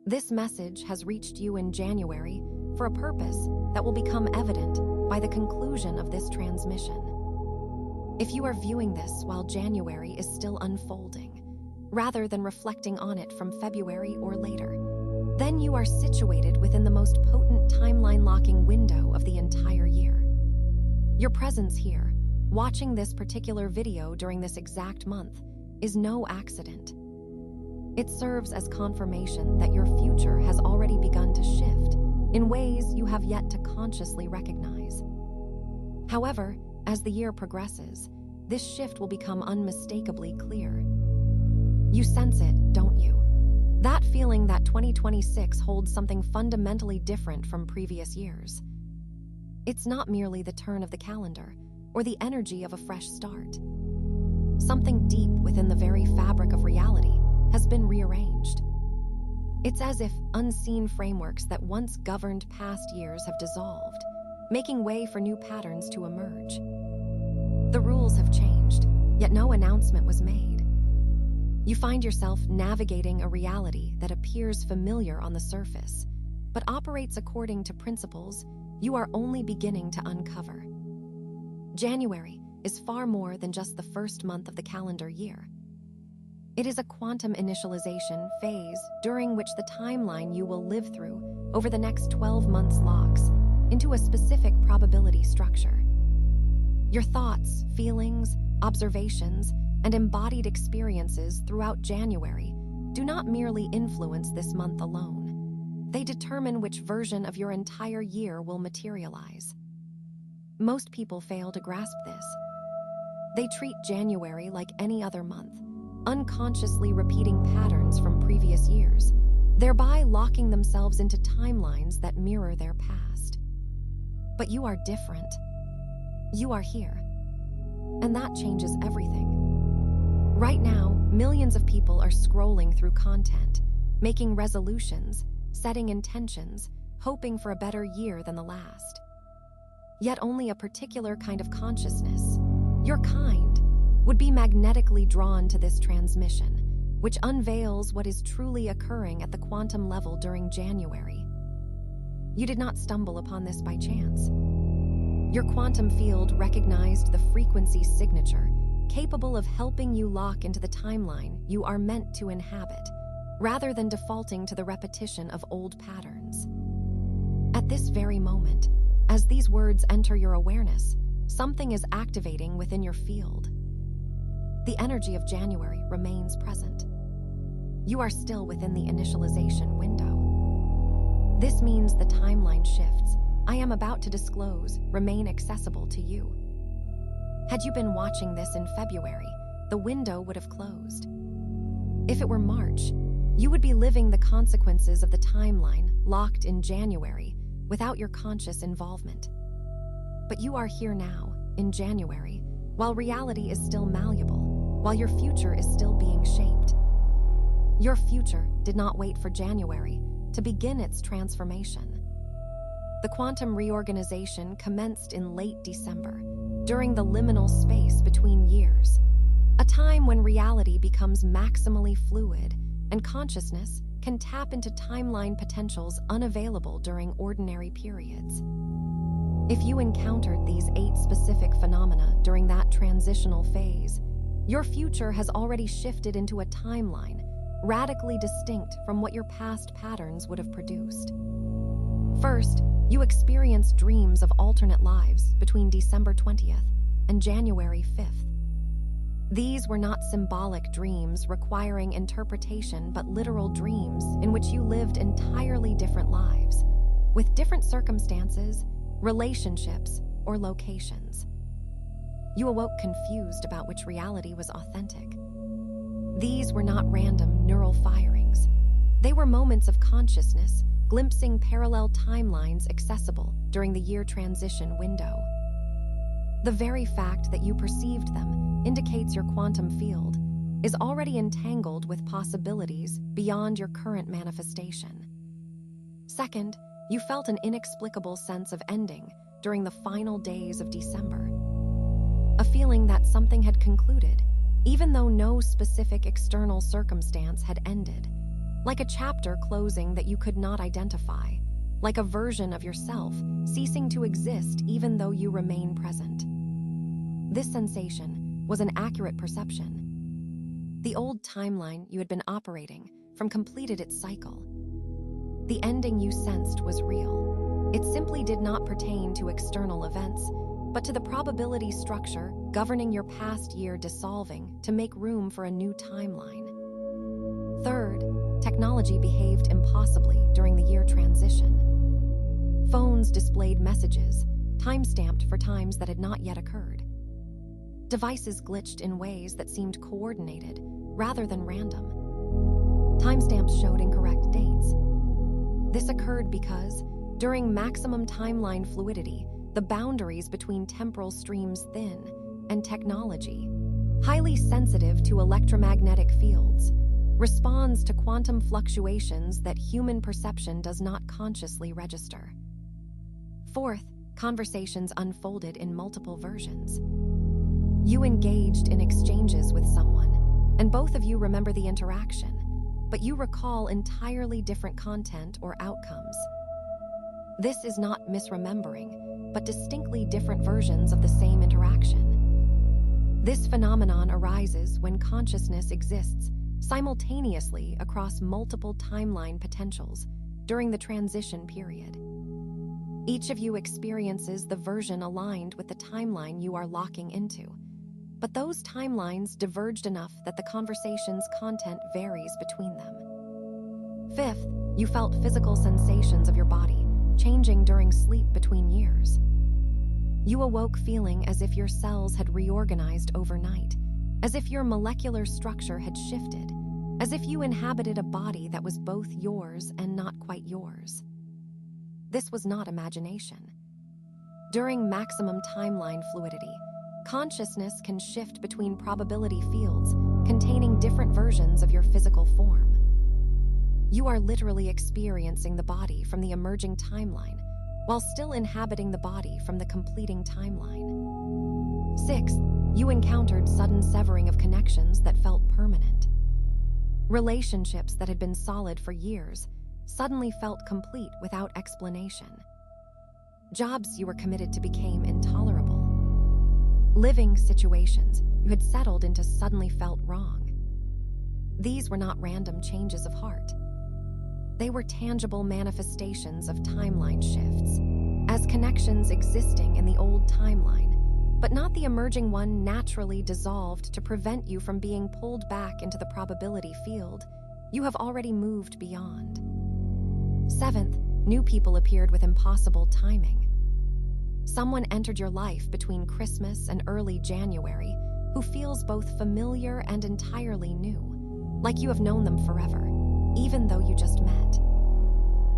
This message has reached you in January for a purpose that will become evident by the conclusion of this transmission. If you are viewing this while January is still unfolding, rather than reflecting on it from February or later, then you are situated within the most potent timeline-locking window of the entire year. Your presence here, watching this particular video during this exact month, is no accident. It serves as confirmation that your future has already begun to shift in ways you have yet to consciously recognize. However, as the year progresses, this shift will become unmistakably clear. You sense it, don't you? That feeling that 2026 holds something fundamentally different from previous years. It's not merely the turn of the calendar or the energy of a fresh start. Something deep within the very fabric of reality has been rearranged. It's as if unseen frameworks that once governed past years have dissolved, making way for new patterns to emerge. The rules have changed, yet no announcement was made. You find yourself navigating a reality that appears familiar on the surface, but operates according to principles you are only beginning to uncover. January is far more than just the first month of the calendar year. It is a quantum initialization phase during which the timeline you will live through over the next 12 months locks into a specific probability structure. Your thoughts, feelings, observations, and embodied experiences throughout January do not merely influence this month alone. They determine which version of your entire year will materialize. Most people fail to grasp this. They treat January like any other month, unconsciously repeating patterns from previous years, thereby locking themselves into timelines that mirror their past. But you are different. You are here. And that changes everything. Right now, millions of people are scrolling through content, making resolutions, setting intentions, hoping for a better year than the last. Yet only a particular kind of consciousness, your kind, would be magnetically drawn to this transmission, which unveils what is truly occurring at the quantum level during January. You did not stumble upon this by chance. Your quantum field recognized the frequency signature capable of helping you lock into the timeline you are meant to inhabit, rather than defaulting to the repetition of old patterns. At this very moment, as these words enter your awareness, something is activating within your field. The energy of January remains present. You are still within the initialization window. This means the timeline shifts I am about to disclose remain accessible to you. Had you been watching this in February, the window would have closed. If it were March, you would be living the consequences of the timeline locked in January without your conscious involvement. But you are here now, in January, while reality is still malleable, while your future is still being shaped. Your future did not wait for January to begin its transformation. The quantum reorganization commenced in late December, during the liminal space between years, a time when reality becomes maximally fluid and consciousness can tap into timeline potentials unavailable during ordinary periods. If you encountered these 8 specific phenomena during that transitional phase, your future has already shifted into a timeline radically distinct from what your past patterns would have produced. First, you experience dreams of alternate lives between December 20th and January 5th. These were not symbolic dreams requiring interpretation, but literal dreams in which you lived entirely different lives, with different circumstances, relationships, or locations. You awoke confused about which reality was authentic. These were not random neural firings. They were moments of consciousness glimpsing parallel timelines accessible during the year transition window. The very fact that you perceived them indicates your quantum field is already entangled with possibilities beyond your current manifestation. Second, you felt an inexplicable sense of ending during the final days of December. A feeling that something had concluded, even though no specific external circumstance had ended. like a chapter closing that you could not identify, like a version of yourself ceasing to exist even though you remain present. This sensation was an accurate perception. The old timeline you had been operating from completed its cycle. The ending you sensed was real. It simply did not pertain to external events, but to the probability structure governing your past year dissolving to make room for a new timeline. Third, technology behaved impossibly during the year transition. Phones displayed messages, time-stamped for times that had not yet occurred. Devices glitched in ways that seemed coordinated rather than random. Timestamps showed incorrect dates. This occurred because, during maximum timeline fluidity, the boundaries between temporal streams thin, and technology, highly sensitive to electromagnetic fields, responds to quantum fluctuations that human perception does not consciously register. Fourth, conversations unfolded in multiple versions. You engaged in exchanges with someone, and both of you remember the interaction, but you recall entirely different content or outcomes. This is not misremembering, but distinctly different versions of the same interaction. This phenomenon arises when consciousness exists simultaneously across multiple timeline potentials during the transition period. Each of you experiences the version aligned with the timeline you are locking into, but those timelines diverged enough that the conversation's content varies between them. Fifth, you felt physical sensations of your body changing during sleep between years. You awoke feeling as if your cells had reorganized overnight, as if your molecular structure had shifted, as if you inhabited a body that was both yours and not quite yours. This was not imagination. During maximum timeline fluidity, consciousness can shift between probability fields containing different versions of your physical form. You are literally experiencing the body from the emerging timeline while still inhabiting the body from the completing timeline. Sixth, you encountered sudden severing of connections that felt permanent. Relationships that had been solid for years suddenly felt complete without explanation. Jobs you were committed to became intolerable. Living situations you had settled into suddenly felt wrong. These were not random changes of heart. They were tangible manifestations of timeline shifts, as connections existing in the old timeline, but not the emerging one naturally dissolved to prevent you from being pulled back into the probability field you have already moved beyond. Seventh, new people appeared with impossible timing. Someone entered your life between Christmas and early January who feels both familiar and entirely new, like you have known them forever, even though you just met.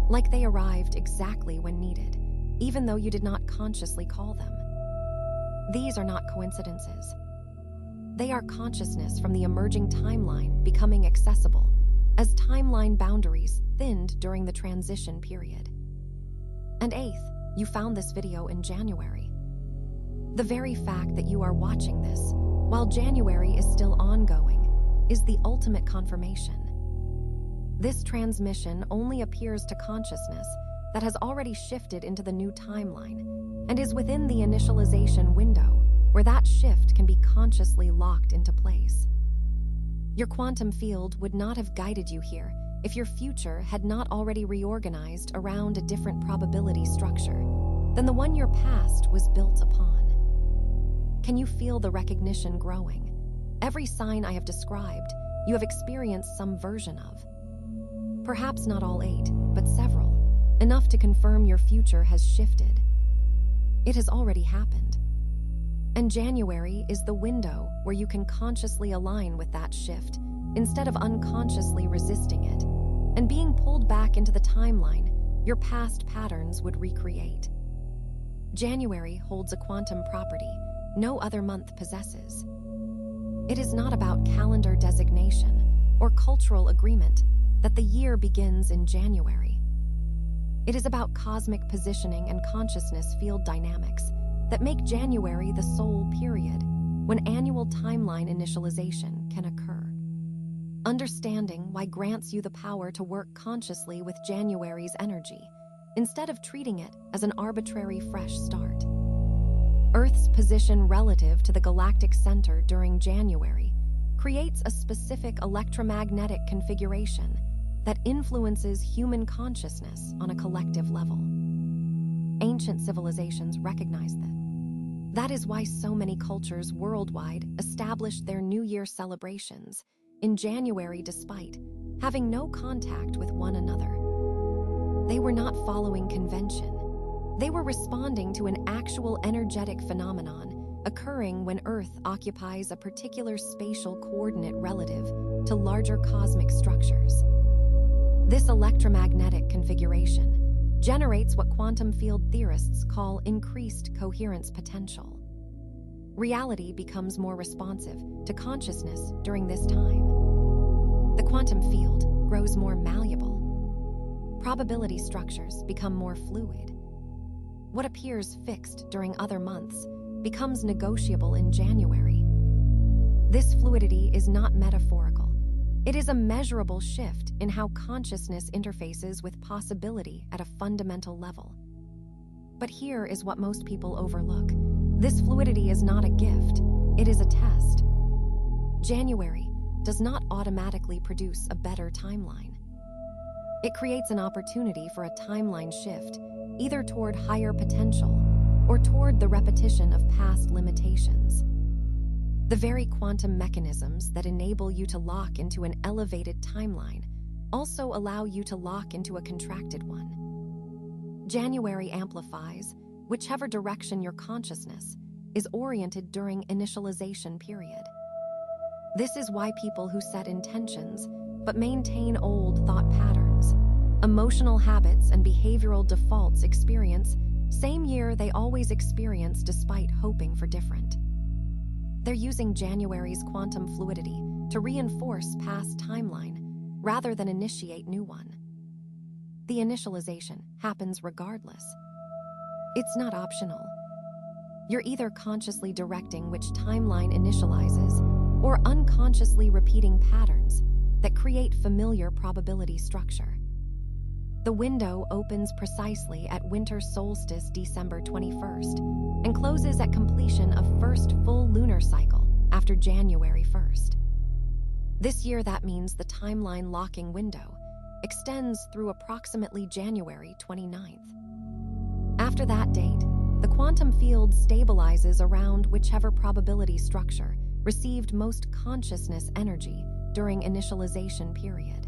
Like they arrived exactly when needed, even though you did not consciously call them. These are not coincidences. They are consciousness from the emerging timeline becoming accessible as timeline boundaries thinned during the transition period. And eighth, you found this video in January. The very fact that you are watching this while January is still ongoing is the ultimate confirmation. This transmission only appears to consciousness that has already shifted into the new timeline and is within the initialization window where that shift can be consciously locked into place. Your quantum field would not have guided you here if your future had not already reorganized around a different probability structure than the one your past was built upon. Can you feel the recognition growing? Every sign I have described, you have experienced some version of. Perhaps not all 8, but several, enough to confirm your future has shifted. It has already happened. And January is the window where you can consciously align with that shift instead of unconsciously resisting it. And being pulled back into the timeline, your past patterns would recreate. January holds a quantum property no other month possesses. It is not about calendar designation or cultural agreement that the year begins in January. It is about cosmic positioning and consciousness field dynamics that make January the sole period when annual timeline initialization can occur. Understanding why grants you the power to work consciously with January's energy, instead of treating it as an arbitrary fresh start. Earth's position relative to the galactic center during January creates a specific electromagnetic configuration that influences human consciousness on a collective level. Ancient civilizations recognized this. That is why so many cultures worldwide established their New Year celebrations in January despite having no contact with one another. They were not following convention. They were responding to an actual energetic phenomenon occurring when Earth occupies a particular spatial coordinate relative to larger cosmic structures. This electromagnetic configuration generates what quantum field theorists call increased coherence potential. Reality becomes more responsive to consciousness during this time. The quantum field grows more malleable. Probability structures become more fluid. What appears fixed during other months becomes negotiable in January. This fluidity is not metaphorical. It is a measurable shift in how consciousness interfaces with possibility at a fundamental level. But here is what most people overlook. This fluidity is not a gift, it is a test. January does not automatically produce a better timeline. It creates an opportunity for a timeline shift, either toward higher potential or toward the repetition of past limitations. The very quantum mechanisms that enable you to lock into an elevated timeline also allow you to lock into a contracted one. January amplifies whichever direction your consciousness is oriented during initialization period. This is why people who set intentions but maintain old thought patterns, emotional habits, and behavioral defaults experience same year they always experience despite hoping for different. They're using January's quantum fluidity to reinforce past timeline rather than initiate new one. The initialization happens regardless. It's not optional. You're either consciously directing which timeline initializes or unconsciously repeating patterns that create familiar probability structure. The window opens precisely at winter solstice December 21st and closes at completion of first full lunar cycle after January 1st. This year that means the timeline locking window extends through approximately January 29th. After that date, the quantum field stabilizes around whichever probability structure received most consciousness energy during initialization period.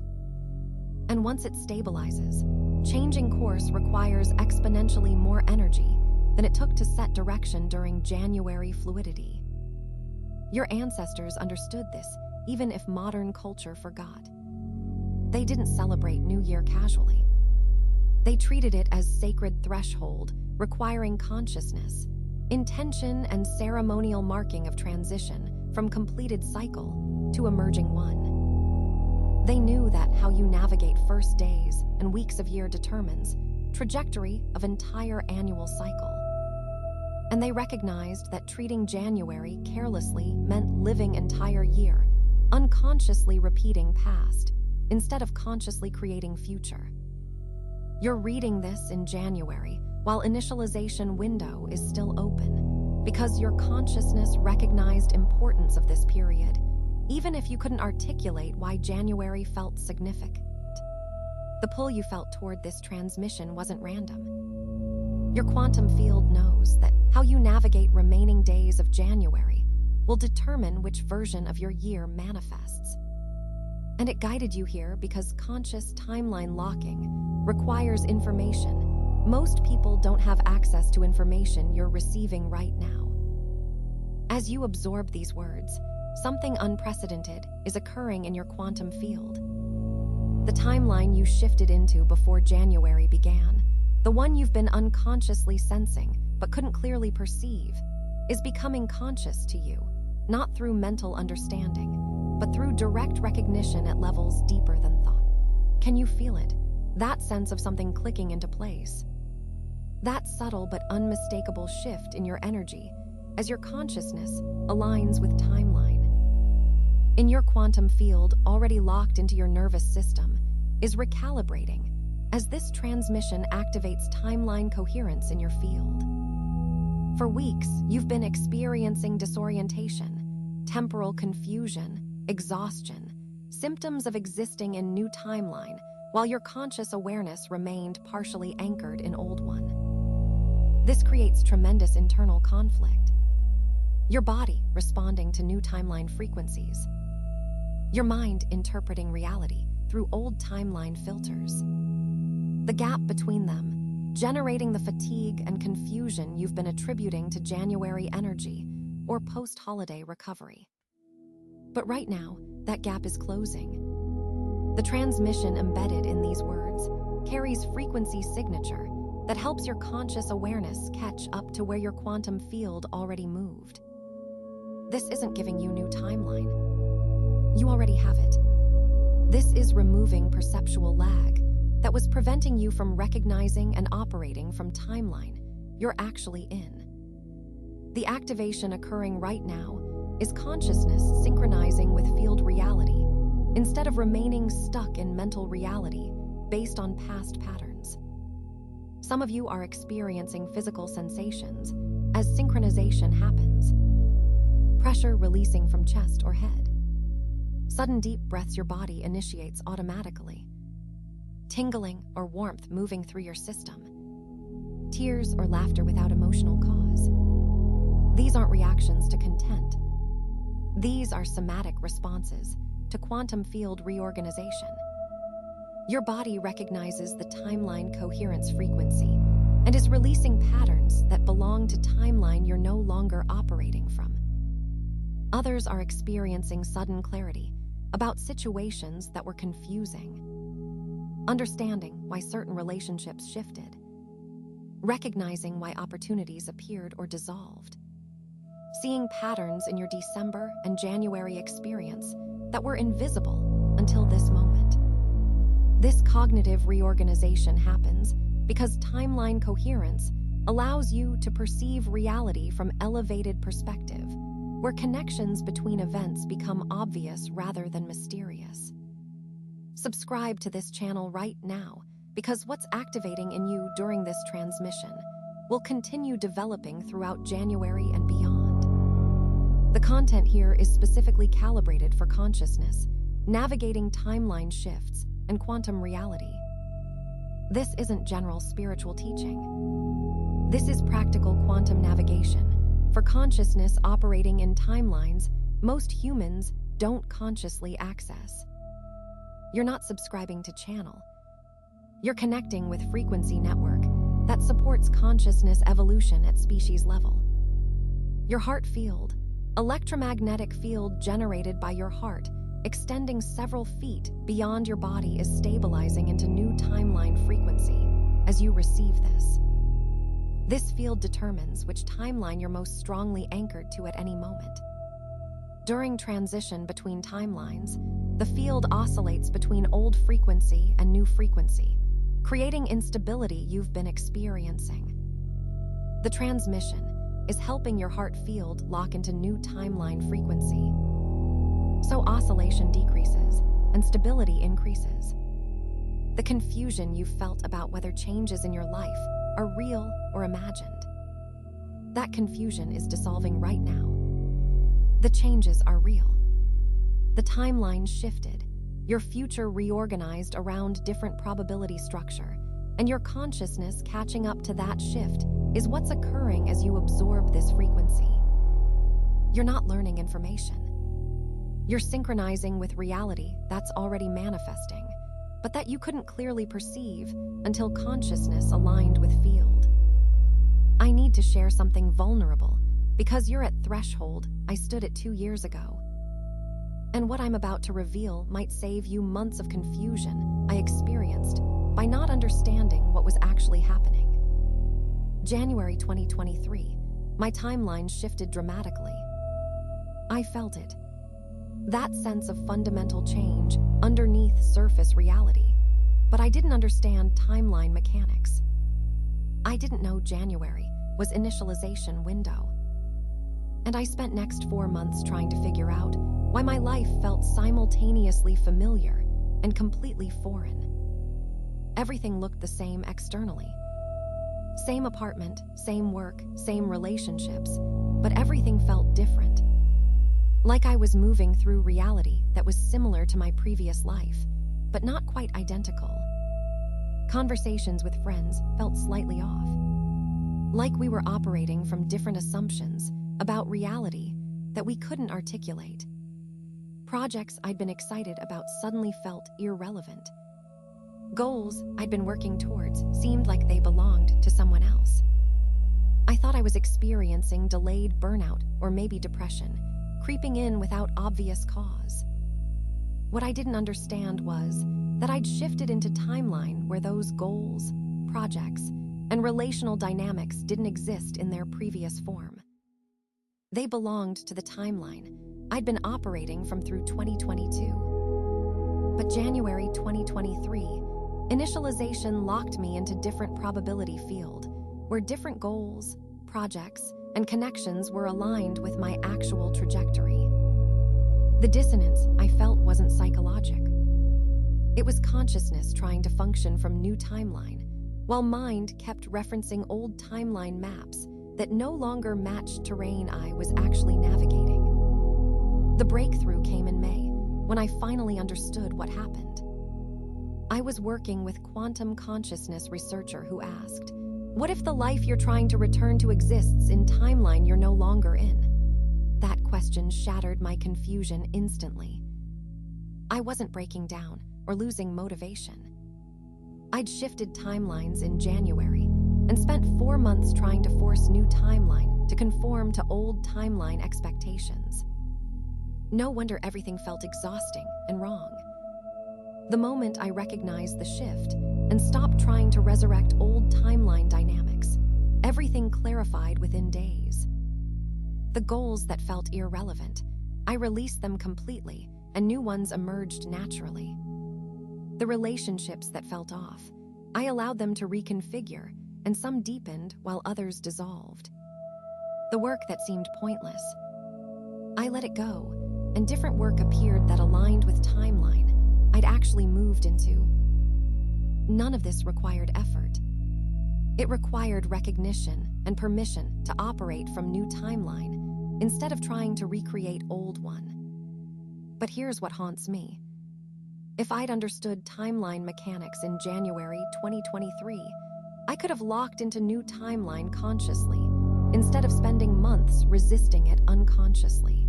And once it stabilizes, changing course requires exponentially more energy than it took to set direction during January fluidity. Your ancestors understood this, even if modern culture forgot. They didn't celebrate New Year casually. They treated it as sacred threshold, requiring consciousness, intention, and ceremonial marking of transition from completed cycle to emerging one. They knew that how you navigate first days and weeks of year determines trajectory of entire annual cycle. And they recognized that treating January carelessly meant living entire year, unconsciously repeating past, instead of consciously creating future. You're reading this in January while initialization window is still open, because your consciousness recognized importance of this period, even if you couldn't articulate why January felt significant. The pull you felt toward this transmission wasn't random. Your quantum field knows that how you navigate remaining days of January will determine which version of your year manifests. And it guided you here because conscious timeline locking requires information. Most people don't have access to information you're receiving right now. As you absorb these words, something unprecedented is occurring in your quantum field. The timeline you shifted into before January began, the one you've been unconsciously sensing but couldn't clearly perceive, is becoming conscious to you, not through mental understanding, but through direct recognition at levels deeper than thought. Can you feel it? That sense of something clicking into place. That subtle but unmistakable shift in your energy as your consciousness aligns with timeline. in your quantum field already locked into your nervous system is recalibrating as this transmission activates timeline coherence in your field. For weeks, you've been experiencing disorientation, temporal confusion, exhaustion, symptoms of existing in new timeline, while your conscious awareness remained partially anchored in old one. This creates tremendous internal conflict. Your body responding to new timeline frequencies. Your mind interpreting reality through old timeline filters. The gap between them, generating the fatigue and confusion you've been attributing to January energy or post-holiday recovery. But right now, that gap is closing. The transmission embedded in these words carries frequency signature that helps your conscious awareness catch up to where your quantum field already moved. This isn't giving you new timeline. You already have it. This is removing perceptual lag that was preventing you from recognizing and operating from timeline you're actually in. The activation occurring right now is consciousness synchronizing with field reality instead of remaining stuck in mental reality based on past patterns. Some of you are experiencing physical sensations as synchronization happens. Pressure releasing from chest or head. Sudden deep breaths your body initiates automatically. Tingling or warmth moving through your system. Tears or laughter without emotional cause. These aren't reactions to content. These are somatic responses to quantum field reorganization. Your body recognizes the timeline coherence frequency and is releasing patterns that belong to timeline you're no longer operating from. Others are experiencing sudden clarity about situations that were confusing. Understanding why certain relationships shifted. Recognizing why opportunities appeared or dissolved. Seeing patterns in your December and January experience that were invisible until this moment. This cognitive reorganization happens because timeline coherence allows you to perceive reality from elevated perspective, where connections between events become obvious rather than mysterious. Subscribe to this channel right now because what's activating in you during this transmission will continue developing throughout January and beyond. The content here is specifically calibrated for consciousness, navigating timeline shifts and quantum reality. This isn't general spiritual teaching. This is practical quantum navigation for consciousness operating in timelines most humans don't consciously access. You're not subscribing to channel. You're connecting with frequency network that supports consciousness evolution at species level. Your heart field, electromagnetic field generated by your heart, extending several feet beyond your body, is stabilizing into new timeline frequency as you receive this. This field determines which timeline you're most strongly anchored to at any moment. During transition between timelines, the field oscillates between old frequency and new frequency, creating instability you've been experiencing. The transmission is helping your heart field lock into new timeline frequency. So oscillation decreases and stability increases. The confusion you've felt about whether changes in your life are real or imagined. That confusion is dissolving right now. The changes are real. The timeline shifted, your future reorganized around different probability structure, and your consciousness catching up to that shift is what's occurring as you absorb this frequency. You're not learning information. You're synchronizing with reality that's already manifesting, but that you couldn't clearly perceive until consciousness aligned with field. I need to share something vulnerable because you're at threshold I stood at 2 years ago. And what I'm about to reveal might save you months of confusion I experienced by not understanding what was actually happening. January 2023, my timeline shifted dramatically. I felt it. That sense of fundamental change underneath surface reality, but I didn't understand timeline mechanics. I didn't know January was initialization window. And I spent next 4 months trying to figure out why my life felt simultaneously familiar and completely foreign. Everything looked the same externally. Same apartment, same work, same relationships, but everything felt different. Like I was moving through reality that was similar to my previous life, but not quite identical. Conversations with friends felt slightly off. Like we were operating from different assumptions about reality that we couldn't articulate. Projects I'd been excited about suddenly felt irrelevant. Goals I'd been working towards seemed like they belonged to someone else. I thought I was experiencing delayed burnout or maybe depression, creeping in without obvious cause. What I didn't understand was that I'd shifted into timeline where those goals, projects, and relational dynamics didn't exist in their previous form. They belonged to the timeline I'd been operating from through 2022. But January 2023, initialization locked me into different probability field, where different goals, projects, and connections were aligned with my actual trajectory. The dissonance I felt wasn't psychologic. It was consciousness trying to function from new timeline, while mind kept referencing old timeline maps that no longer matched terrain I was actually navigating. The breakthrough came in May, when I finally understood what happened. I was working with quantum consciousness researcher who asked, "What if the life you're trying to return to exists in timeline you're no longer in?" That question shattered my confusion instantly. I wasn't breaking down or losing motivation. I'd shifted timelines in January and spent 4 months trying to force new timeline to conform to old timeline expectations. No wonder everything felt exhausting and wrong. The moment I recognized the shift and stopped trying to resurrect old timeline dynamics, everything clarified within days. The goals that felt irrelevant, I released them completely, and new ones emerged naturally. The relationships that felt off, I allowed them to reconfigure, and some deepened while others dissolved. The work that seemed pointless, I let it go, and different work appeared that aligned with timeline I'd actually moved into. None of this required effort. It required recognition and permission to operate from new timeline instead of trying to recreate old one. But here's what haunts me. If I'd understood timeline mechanics in January 2023, I could have locked into new timeline consciously instead of spending months resisting it unconsciously.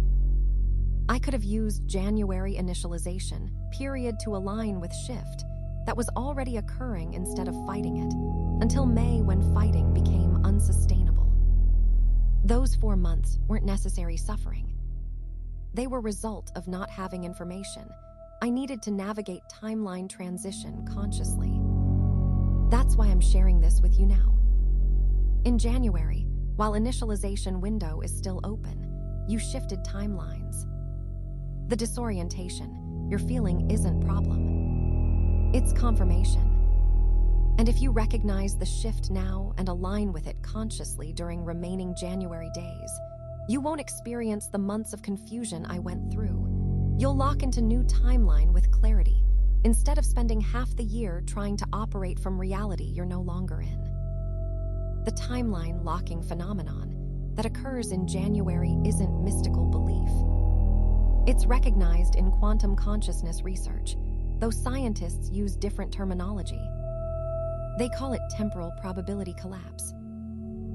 I could have used January initialization period to align with shift that was already occurring instead of fighting it, until May when fighting became unsustainable. Those 4 months weren't necessary suffering. They were result of not having information I needed to navigate timeline transition consciously. That's why I'm sharing this with you now. In January, while initialization window is still open, you shifted timelines. The disorientation you're feeling isn't problem. It's confirmation. And if you recognize the shift now and align with it consciously during remaining January days, you won't experience the months of confusion I went through. You'll lock into new timeline with clarity, instead of spending half the year trying to operate from reality you're no longer in. The timeline locking phenomenon that occurs in January isn't mystical belief. It's recognized in quantum consciousness research, though scientists use different terminology. They call it temporal probability collapse,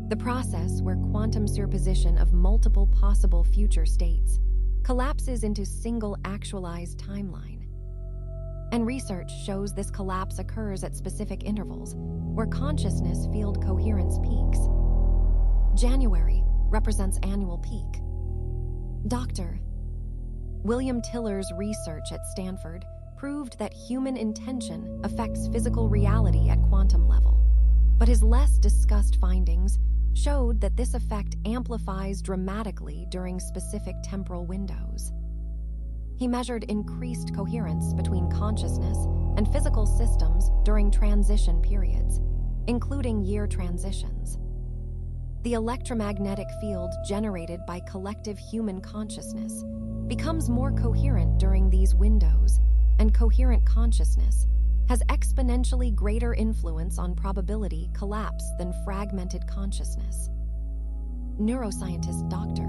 the process where quantum superposition of multiple possible future states collapses into single actualized timeline. And research shows this collapse occurs at specific intervals where consciousness field coherence peaks. January represents annual peak. Dr. William Tiller's research at Stanford proved that human intention affects physical reality at quantum level, but his less discussed findings showed that this effect amplifies dramatically during specific temporal windows. He measured increased coherence between consciousness and physical systems during transition periods, including year transitions. The electromagnetic field generated by collective human consciousness becomes more coherent during these windows, and coherent consciousness has exponentially greater influence on probability collapse than fragmented consciousness. Neuroscientist Dr.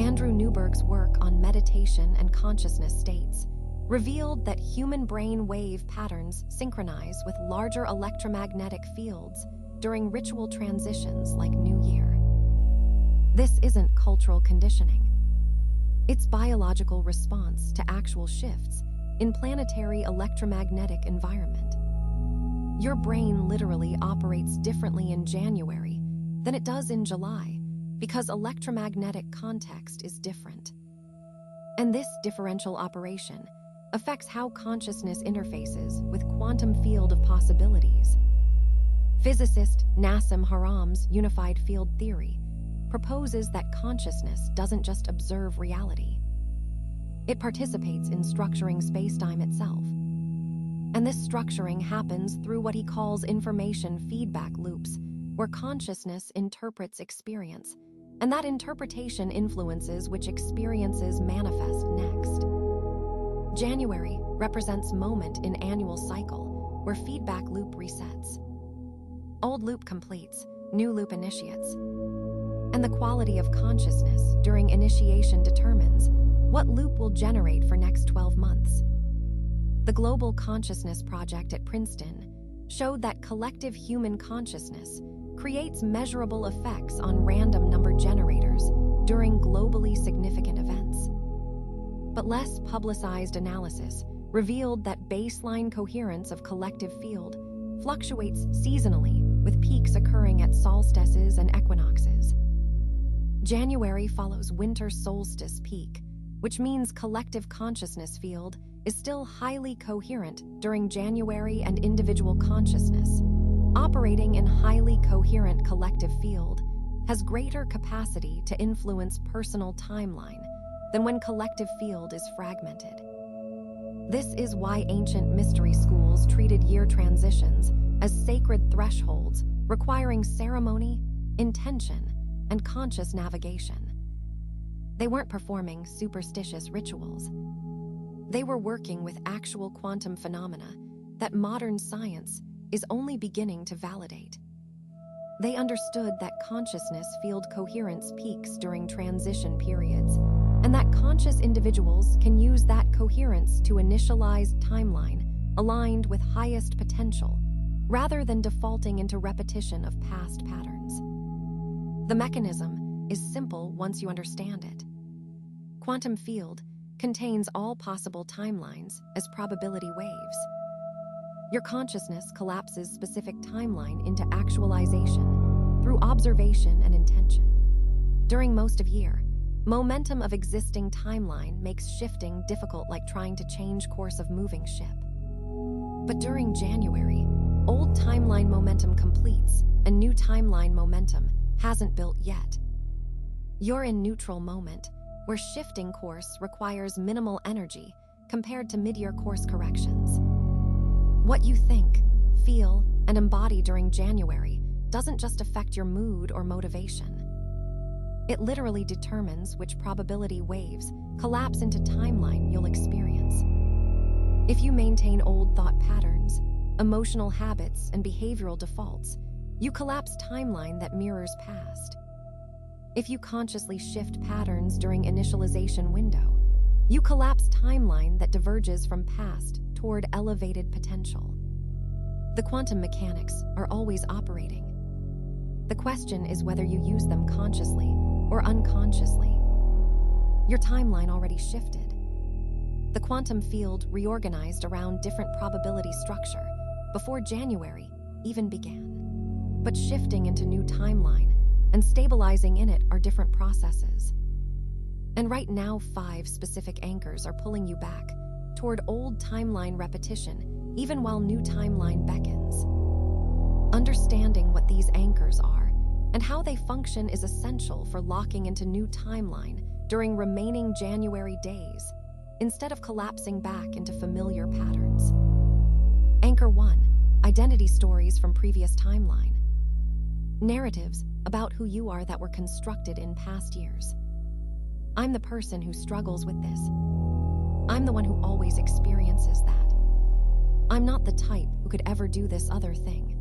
Andrew Newberg's work on meditation and consciousness states revealed that human brain wave patterns synchronize with larger electromagnetic fields during ritual transitions like New Year. This isn't cultural conditioning. It's biological response to actual shifts in planetary electromagnetic environment. Your brain literally operates differently in January than it does in July because electromagnetic context is different. And this differential operation affects how consciousness interfaces with quantum field of possibilities. Physicist Nassim Haram's unified field theory proposes that consciousness doesn't just observe reality. It participates in structuring spacetime itself. And this structuring happens through what he calls information feedback loops, where consciousness interprets experience, and that interpretation influences which experiences manifest next. January represents moment in annual cycle, where feedback loop resets. Old loop completes, new loop initiates. And the quality of consciousness during initiation determines what loop will generate for next 12 months. The Global Consciousness Project at Princeton showed that collective human consciousness creates measurable effects on random number generators during globally significant events. But less publicized analysis revealed that baseline coherence of collective field fluctuates seasonally, with peaks occurring at solstices and equinoxes. January follows winter solstice peak, which means collective consciousness field is still highly coherent during January, and individual consciousness, operating in highly coherent collective field, has greater capacity to influence personal timeline than when collective field is fragmented. This is why ancient mystery schools treated year transitions as sacred thresholds requiring ceremony, intention, and conscious navigation. They weren't performing superstitious rituals. They were working with actual quantum phenomena that modern science is only beginning to validate. They understood that consciousness field coherence peaks during transition periods, and that conscious individuals can use that coherence to initialize timeline aligned with highest potential, rather than defaulting into repetition of past patterns. The mechanism is simple once you understand it. Quantum field contains all possible timelines as probability waves. Your consciousness collapses specific timeline into actualization through observation and intention. During most of year, momentum of existing timeline makes shifting difficult, like trying to change course of moving ship. But during January, old timeline momentum completes and new timeline momentum hasn't built yet. You're in neutral moment, where shifting course requires minimal energy compared to mid-year course corrections. What you think, feel, and embody during January doesn't just affect your mood or motivation. It literally determines which probability waves collapse into timeline you'll experience. If you maintain old thought patterns, emotional habits, and behavioral defaults, you collapse timeline that mirrors past. If you consciously shift patterns during initialization window, you collapse timeline that diverges from past toward elevated potential. The quantum mechanics are always operating. The question is whether you use them consciously or unconsciously. Your timeline already shifted. The quantum field reorganized around different probability structure before January even began. But shifting into new timeline and stabilizing in it are different processes. And right now, 5 specific anchors are pulling you back toward old timeline repetition, even while new timeline beckons. Understanding what these anchors are and how they function is essential for locking into new timeline during remaining January days, instead of collapsing back into familiar patterns. Anchor 1, identity stories from previous timeline. Narratives about who you are that were constructed in past years. I'm the person who struggles with this. I'm the one who always experiences that. I'm not the type who could ever do this other thing.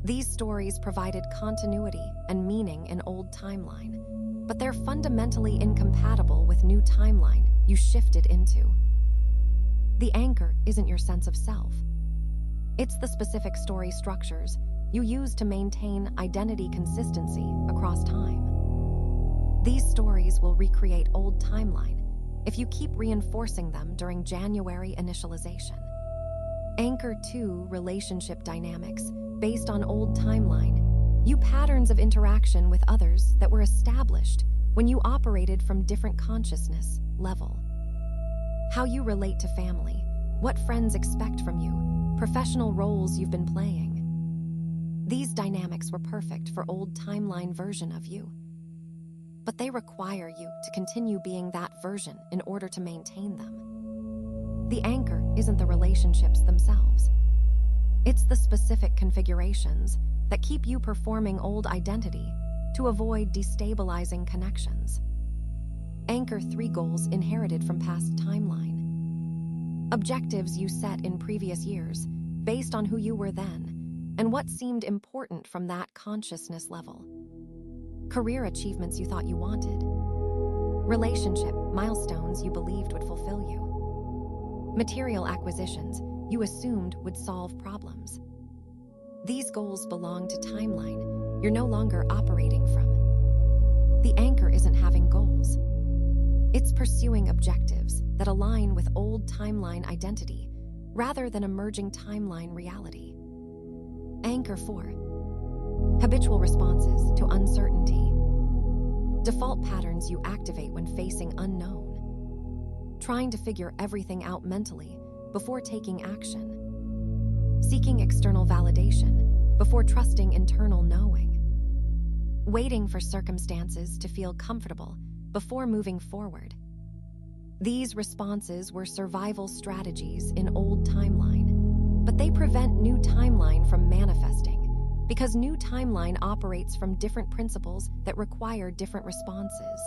These stories provided continuity and meaning in old timeline, but they're fundamentally incompatible with new timeline you shifted into. The anchor isn't your sense of self. It's the specific story structures you use to maintain identity consistency across time. These stories will recreate old timeline if you keep reinforcing them during January initialization. Anchor 2 relationship dynamics based on old timeline. You patterns of interaction with others that were established when you operated from different consciousness level. How you relate to family, what friends expect from you, professional roles you've been playing. These dynamics were perfect for old timeline version of you. But they require you to continue being that version in order to maintain them. The anchor isn't the relationships themselves. It's the specific configurations that keep you performing old identity to avoid destabilizing connections. Anchor 3 goals inherited from past timeline. Objectives you set in previous years based on who you were then and what seemed important from that consciousness level. Career achievements you thought you wanted. Relationship milestones you believed would fulfill you. Material acquisitions you assumed would solve problems. These goals belong to timeline you're no longer operating from. The anchor isn't having goals. It's pursuing objectives that align with old timeline identity rather than emerging timeline reality. Anchor 4. Habitual responses to uncertainty. Default patterns you activate when facing unknown. Trying to figure everything out mentally before taking action. Seeking external validation before trusting internal knowing. Waiting for circumstances to feel comfortable before moving forward. These responses were survival strategies in old timeline, but they prevent new timeline from manifesting because new timeline operates from different principles that require different responses.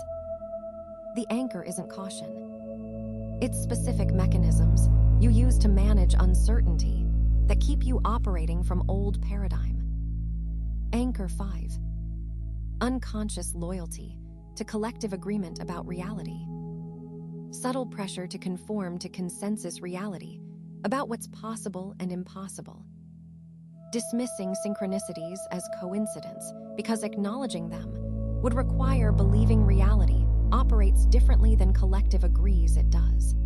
The anchor isn't caution. It's specific mechanisms you use to manage uncertainty that keep you operating from old paradigm. Anchor 5. Unconscious loyalty to collective agreement about reality. Subtle pressure to conform to consensus reality about what's possible and impossible. Dismissing synchronicities as coincidence because acknowledging them would require believing reality operates differently than collective agrees it does.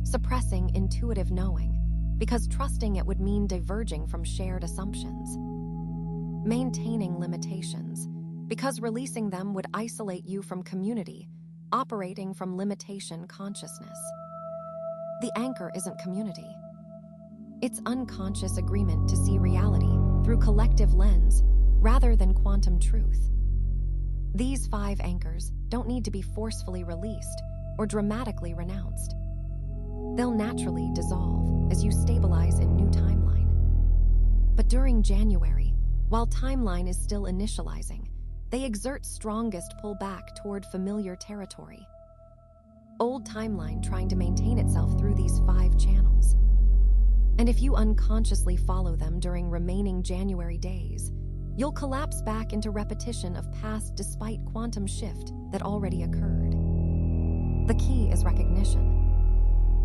Suppressing intuitive knowing because trusting it would mean diverging from shared assumptions. Maintaining limitations because releasing them would isolate you from community, operating from limitation consciousness. The anchor isn't community. It's unconscious agreement to see reality through collective lens rather than quantum truth. These 5 anchors don't need to be forcefully released or dramatically renounced. They'll naturally dissolve as you stabilize in new timeline. But during January, while timeline is still initializing, they exert strongest pull back toward familiar territory. Old timeline trying to maintain itself through these 5 channels. And if you unconsciously follow them during remaining January days, you'll collapse back into repetition of past despite quantum shift that already occurred. The key is recognition.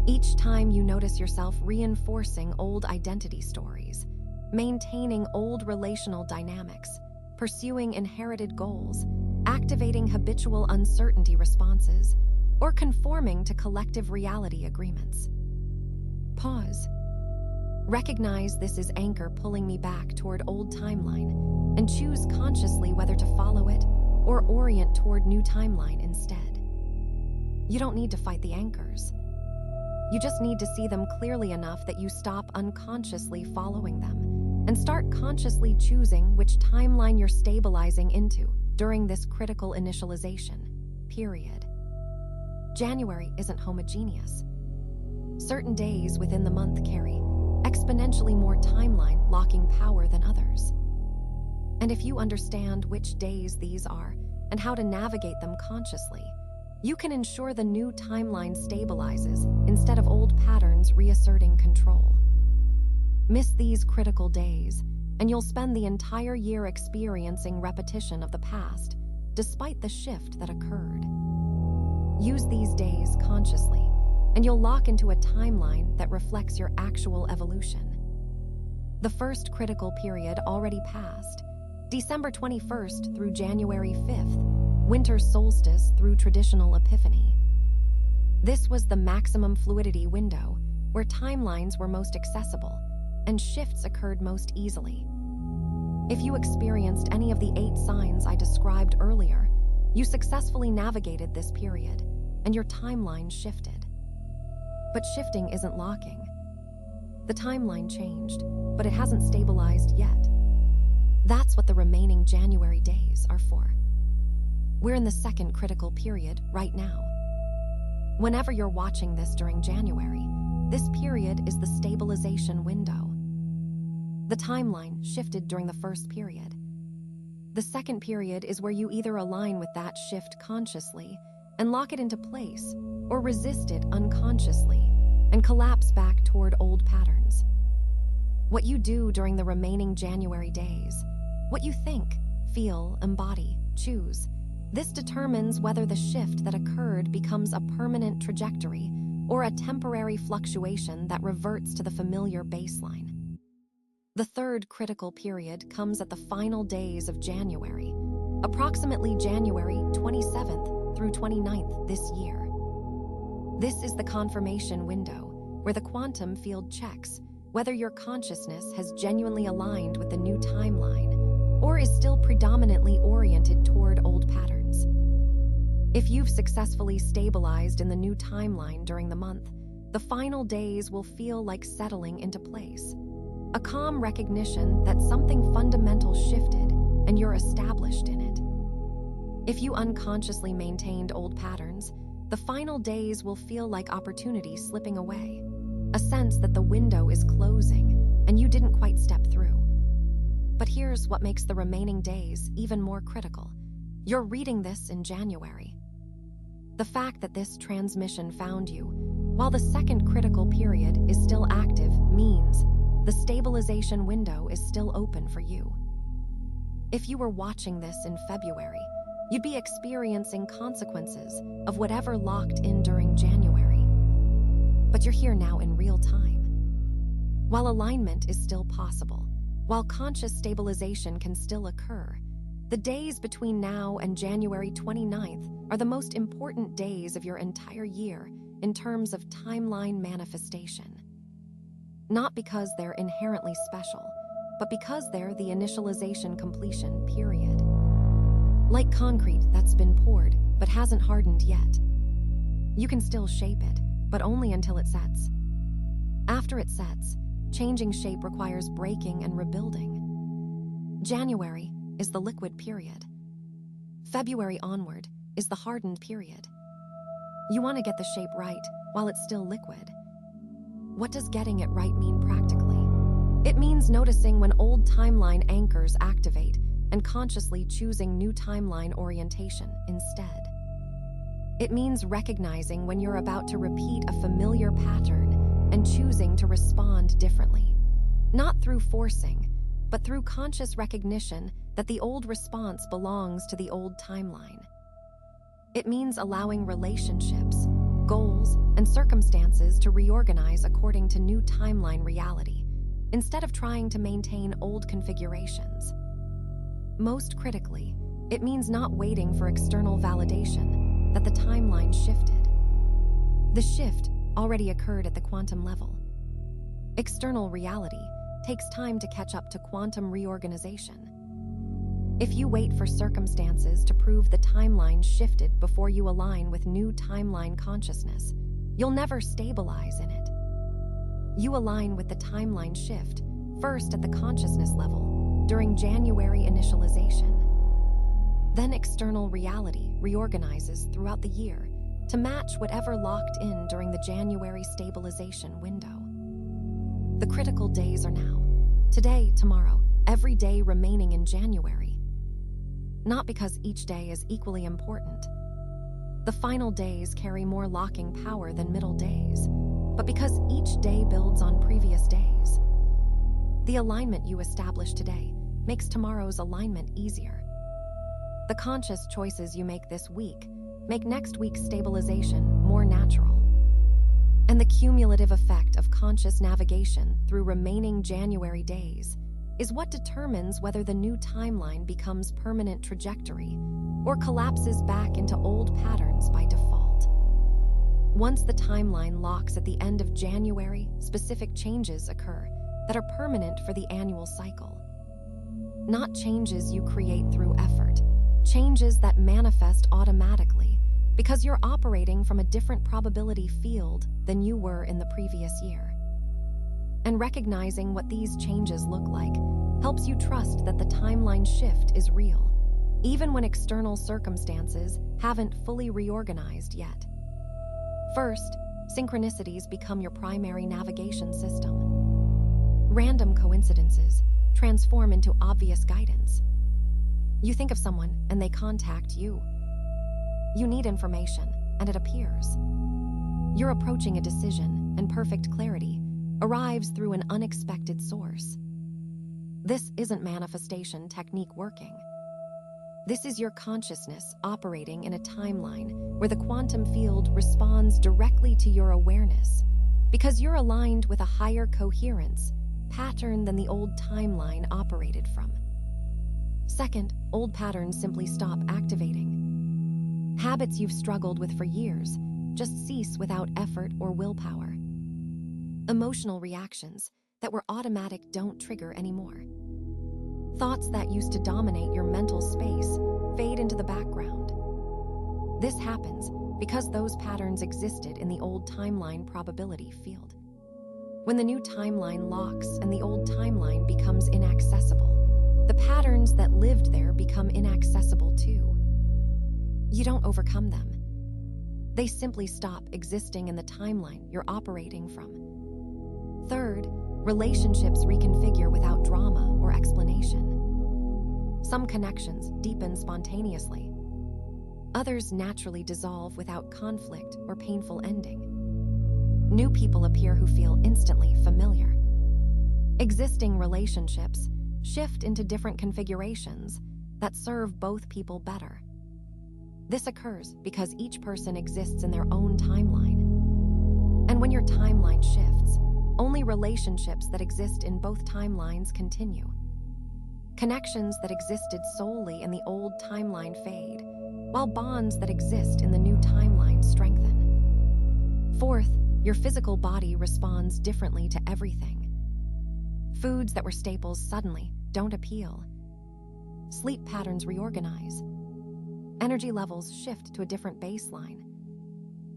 Each time you notice yourself reinforcing old identity stories, maintaining old relational dynamics, pursuing inherited goals, activating habitual uncertainty responses, or conforming to collective reality agreements. Pause. Recognize this is anchor pulling me back toward old timeline, and choose consciously whether to follow it or orient toward new timeline instead. You don't need to fight the anchors. You just need to see them clearly enough that you stop unconsciously following them and start consciously choosing which timeline you're stabilizing into during this critical initialization period. January isn't homogeneous. Certain days within the month carry exponentially more timeline locking power than others. And if you understand which days these are and how to navigate them consciously, you can ensure the new timeline stabilizes instead of old patterns reasserting control. Miss these critical days, and you'll spend the entire year experiencing repetition of the past, despite the shift that occurred. Use these days consciously, and you'll lock into a timeline that reflects your actual evolution. The first critical period already passed, December 21st through January 5th, winter solstice through traditional epiphany. This was the maximum fluidity window, where timelines were most accessible and shifts occurred most easily. If you experienced any of the 8 signs I described earlier, you successfully navigated this period, and your timeline shifted. But shifting isn't locking. The timeline changed, but it hasn't stabilized yet. That's what the remaining January days are for. We're in the second critical period right now. Whenever you're watching this during January, this period is the stabilization window. The timeline shifted during the first period. The second period is where you either align with that shift consciously and lock it into place, or resist it unconsciously and collapse back toward old patterns. What you do during the remaining January days, what you think, feel, embody, choose, this determines whether the shift that occurred becomes a permanent trajectory or a temporary fluctuation that reverts to the familiar baseline. The third critical period comes at the final days of January, approximately January 27th through 29th this year. This is the confirmation window, where the quantum field checks whether your consciousness has genuinely aligned with the new timeline or is still predominantly oriented toward old patterns. If you've successfully stabilized in the new timeline during the month, the final days will feel like settling into place. A calm recognition that something fundamental shifted and you're established in it. If you unconsciously maintained old patterns, the final days will feel like opportunity slipping away, a sense that the window is closing and you didn't quite step through. But here's what makes the remaining days even more critical. You're reading this in January. The fact that this transmission found you, while the second critical period is still active, means the stabilization window is still open for you. If you were watching this in February, you'd be experiencing consequences of whatever locked in during January. But you're here now in real time. While alignment is still possible, while conscious stabilization can still occur, the days between now and January 29th are the most important days of your entire year in terms of timeline manifestation. Not because they're inherently special, but because they're the initialization completion period. Like concrete that's been poured but hasn't hardened yet. You can still shape it, but only until it sets. After it sets, changing shape requires breaking and rebuilding. January is the liquid period. February onward is the hardened period. You want to get the shape right while it's still liquid. What does getting it right mean practically? It means noticing when old timeline anchors activate and consciously choosing new timeline orientation instead. It means recognizing when you're about to repeat a familiar pattern and choosing to respond differently, not through forcing, but through conscious recognition that the old response belongs to the old timeline. It means allowing relationships, goals, and circumstances to reorganize according to new timeline reality, instead of trying to maintain old configurations. Most critically, it means not waiting for external validation that the timeline shifted. The shift already occurred at the quantum level. External reality takes time to catch up to quantum reorganization. If you wait for circumstances to prove the timeline shifted before you align with new timeline consciousness, you'll never stabilize in it. You align with the timeline shift first at the consciousness level during January initialization. Then external reality reorganizes throughout the year to match whatever locked in during the January stabilization window. The critical days are now, today, tomorrow, every day remaining in January. Not because each day is equally important. The final days carry more locking power than middle days, but because each day builds on previous days. The alignment you establish today makes tomorrow's alignment easier. The conscious choices you make this week make next week's stabilization more natural. And the cumulative effect of conscious navigation through remaining January days is what determines whether the new timeline becomes permanent trajectory or collapses back into old patterns by default. Once the timeline locks at the end of January, specific changes occur that are permanent for the annual cycle. Not changes you create through effort, changes that manifest automatically because you're operating from a different probability field than you were in the previous year. And recognizing what these changes look like helps you trust that the timeline shift is real, even when external circumstances haven't fully reorganized yet. First, synchronicities become your primary navigation system. Random coincidences transform into obvious guidance. You think of someone and they contact you. You need information, and it appears. You're approaching a decision, and perfect clarity arrives through an unexpected source. This isn't manifestation technique working. This is your consciousness operating in a timeline where the quantum field responds directly to your awareness because you're aligned with a higher coherence pattern than the old timeline operated from. Second, old patterns simply stop activating. Habits you've struggled with for years just cease without effort or willpower. Emotional reactions that were automatic don't trigger anymore. Thoughts that used to dominate your mental space fade into the background. This happens because those patterns existed in the old timeline probability field. When the new timeline locks and the old timeline becomes inaccessible, the patterns that lived there become inaccessible too. You don't overcome them. They simply stop existing in the timeline you're operating from. Third, relationships reconfigure without drama or explanation. Some connections deepen spontaneously. Others naturally dissolve without conflict or painful ending. New people appear who feel instantly familiar. Existing relationships shift into different configurations that serve both people better. This occurs because each person exists in their own timeline. And when your timeline shifts, only relationships that exist in both timelines continue. Connections that existed solely in the old timeline fade, while bonds that exist in the new timeline strengthen. Fourth, your physical body responds differently to everything. Foods that were staples suddenly don't appeal. Sleep patterns reorganize. Energy levels shift to a different baseline.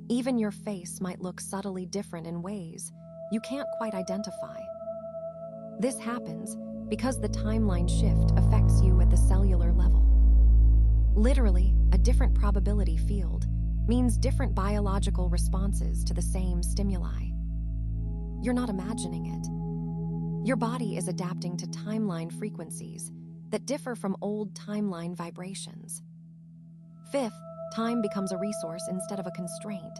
Even your face might look subtly different in ways you can't quite identify. This happens because the timeline shift affects you at the cellular level. Literally, a different probability field means different biological responses to the same stimuli. You're not imagining it. Your body is adapting to timeline frequencies that differ from old timeline vibrations. Fifth, time becomes a resource instead of a constraint.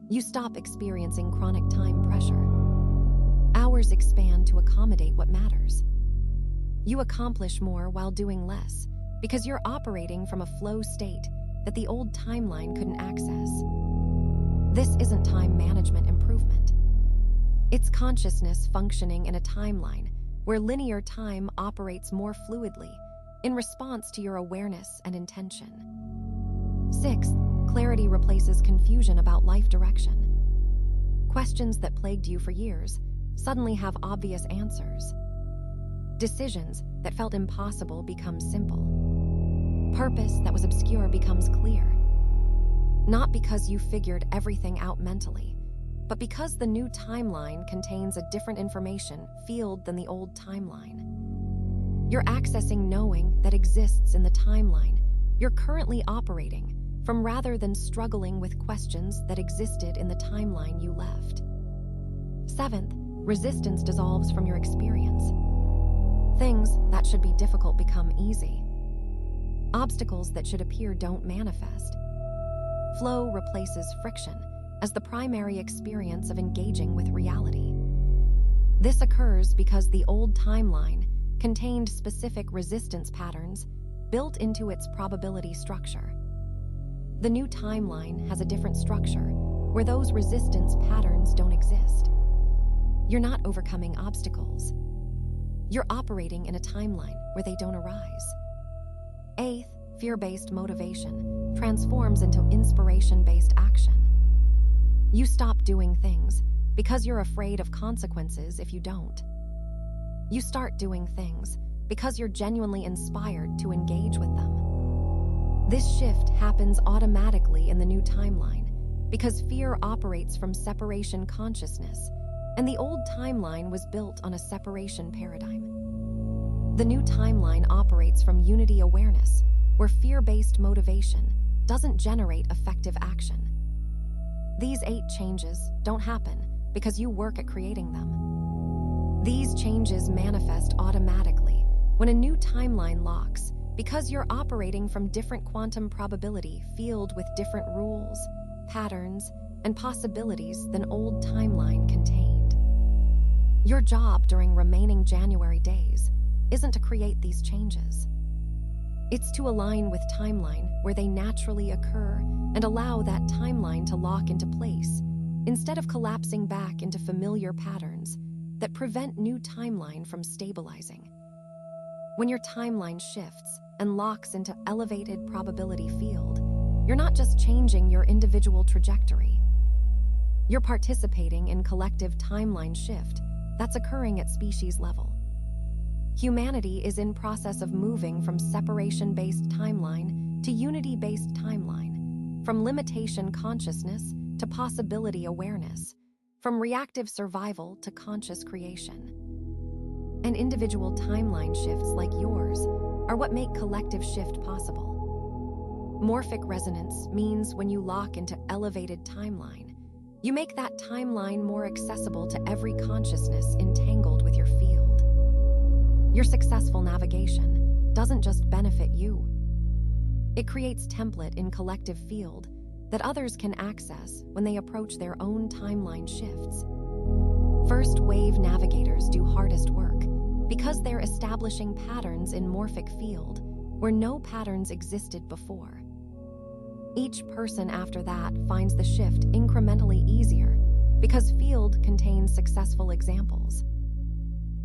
You stop experiencing chronic time pressure. Hours expand to accommodate what matters. You accomplish more while doing less because you're operating from a flow state that the old timeline couldn't access. This isn't time management improvement. It's consciousness functioning in a timeline where linear time operates more fluidly in response to your awareness and intention. Sixth, clarity replaces confusion about life direction. Questions that plagued you for years suddenly have obvious answers. Decisions that felt impossible become simple. Purpose that was obscure becomes clear. Not because you figured everything out mentally, but because the new timeline contains a different information field than the old timeline. You're accessing knowing that exists in the timeline you're currently operating from rather than struggling with questions that existed in the timeline you left. Seventh, resistance dissolves from your experience. Things that should be difficult become easy. Obstacles that should appear don't manifest. Flow replaces friction as the primary experience of engaging with reality. This occurs because the old timeline contained specific resistance patterns built into its probability structure. The new timeline has a different structure where those resistance patterns don't exist. You're not overcoming obstacles. You're operating in a timeline where they don't arise. Eighth, fear-based motivation transforms into inspiration-based action. You stop doing things because you're afraid of consequences if you don't. You start doing things because you're genuinely inspired to engage with them. This shift happens automatically in the new timeline because fear operates from separation consciousness, and the old timeline was built on a separation paradigm. The new timeline operates from unity awareness, where fear-based motivation doesn't generate effective action. These 8 changes don't happen because you work at creating them. These changes manifest automatically when a new timeline locks because you're operating from different quantum probability field with different rules, patterns, and possibilities than old timeline contained. Your job during remaining January days isn't to create these changes. It's to align with timeline where they naturally occur and allow that timeline to lock into place instead of collapsing back into familiar patterns that prevent new timeline from stabilizing. When your timeline shifts and locks into elevated probability field, you're not just changing your individual trajectory. You're participating in collective timeline shift that's occurring at species level. Humanity is in process of moving from separation-based timeline to unity-based timeline, from limitation consciousness to possibility awareness, from reactive survival to conscious creation. And individual timeline shifts like yours are what make collective shift possible. Morphic resonance means when you lock into elevated timeline, you make that timeline more accessible to every consciousness entangled with your field. Your successful navigation doesn't just benefit you. It creates template in collective field that others can access when they approach their own timeline shifts. First wave navigators do hardest work because they're establishing patterns in morphic field where no patterns existed before. Each person after that finds the shift incrementally easier because field contains successful examples.